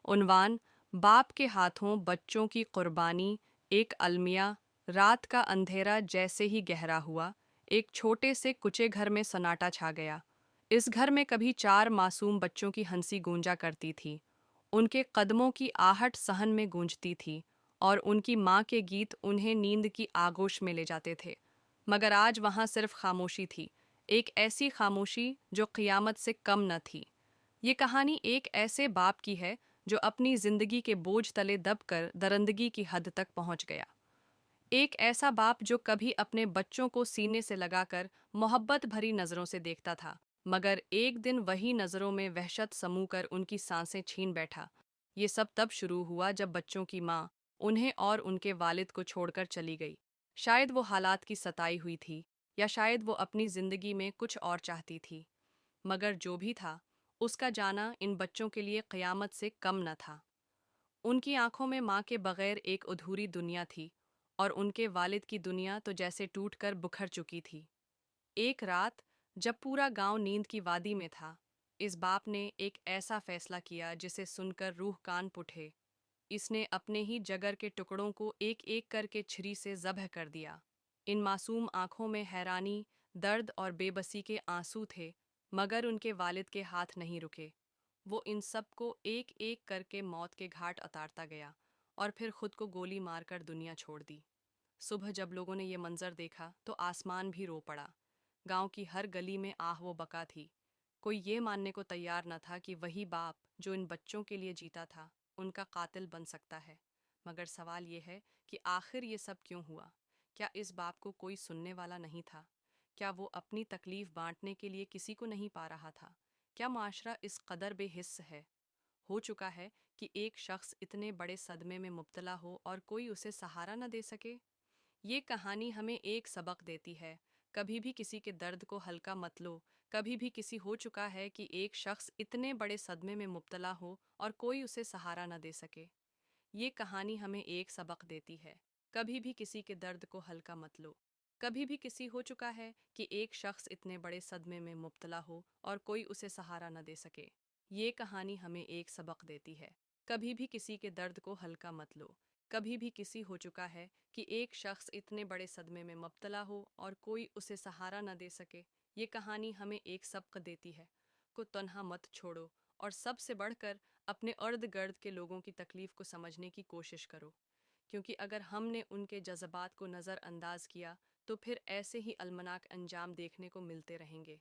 उन्वान बाप के हाथों बच्चों की कुर्बानी। एक अलमिया। रात का अंधेरा जैसे ही गहरा हुआ, एक छोटे से कुचे घर में सन्नाटा छा गया। इस घर में कभी 4 मासूम बच्चों की हंसी गूंजा करती थी। उनके कदमों की आहट सहन में गूंजती थी और उनकी माँ के गीत उन्हें नींद की आगोश में ले जाते थे। मगर आज वहाँ सिर्फ खामोशी थी, एक ऐसी खामोशी जो क़ियामत से कम न थी। ये कहानी एक ऐसे बाप की है जो अपनी जिंदगी के बोझ तले दबकर दरिंदगी की हद तक पहुंच गया। एक ऐसा बाप जो कभी अपने बच्चों को सीने से लगाकर मोहब्बत भरी नज़रों से देखता था, मगर एक दिन वही नज़रों में वहशत समू कर उनकी सांसें छीन बैठा। ये सब तब शुरू हुआ जब बच्चों की माँ उन्हें और उनके वालिद को छोड़कर चली गई। शायद वो हालात की सताई हुई थी, या शायद वो अपनी ज़िंदगी में कुछ और चाहती थी। मगर जो भी था, उसका जाना इन बच्चों के लिए क़यामत से कम न था। उनकी आंखों में माँ के बगैर एक अधूरी दुनिया थी, और उनके वालिद की दुनिया तो जैसे टूटकर बिखर चुकी थी। एक रात, जब पूरा गांव नींद की वादी में था, इस बाप ने एक ऐसा फैसला किया जिसे सुनकर रूह कांप उठे। इसने अपने ही जगर के टुकड़ों को एक एक करके छुरी से ज़ब्ह कर दिया। इन मासूम आंखों में हैरानी, दर्द और बेबसी के आंसू थे, मगर उनके वालिद के हाथ नहीं रुके। वो इन सब को एक एक करके मौत के घाट उतारता गया और फिर खुद को गोली मारकर दुनिया छोड़ दी। सुबह जब लोगों ने ये मंजर देखा तो आसमान भी रो पड़ा। गांव की हर गली में आह वो बका थी। कोई ये मानने को तैयार न था कि वही बाप जो इन बच्चों के लिए जीता था, उनका कातिल बन सकता है। मगर सवाल ये है कि आखिर ये सब क्यों हुआ? क्या इस बाप को कोई सुनने वाला नहीं था? क्या वो अपनी तकलीफ बांटने के लिए किसी को नहीं पा रहा था? क्या माशरा इस कदर बेहिस्स हो चुका है कि एक शख्स इतने बड़े सदमे में मुब्तला हो और कोई उसे सहारा न दे सके? ये कहानी हमें एक सबक देती है, कभी भी किसी के दर्द को हल्का मत लो। कभी भी किसी हो चुका है कि एक शख्स इतने बड़े सदमे में मुब्तला हो और कोई उसे सहारा न दे सके। ये कहानी हमें एक सबक देती है, कभी भी किसी के दर्द को हल्का मत लो। कभी भी किसी हो चुका है कि एक शख्स इतने बड़े सदमे में मुब्तला हो और कोई उसे सहारा न दे सके। ये कहानी हमें एक सबक देती है, कभी भी किसी के दर्द को हल्का मत लो। कभी भी किसी हो चुका है कि एक शख्स इतने बड़े सदमे में मुब्तला हो और कोई उसे सहारा न दे सके। ये कहानी हमें एक सबक देती है, को तन्हा मत छोड़ो, और सबसे बढ़कर अपने अर्द गर्द के लोगों की तकलीफ़ को समझने की कोशिश करो। क्योंकि अगर हमने उनके जज्बात को नज़रअंदाज किया तो फिर ऐसे ही अलमनाक अंजाम देखने को मिलते रहेंगे।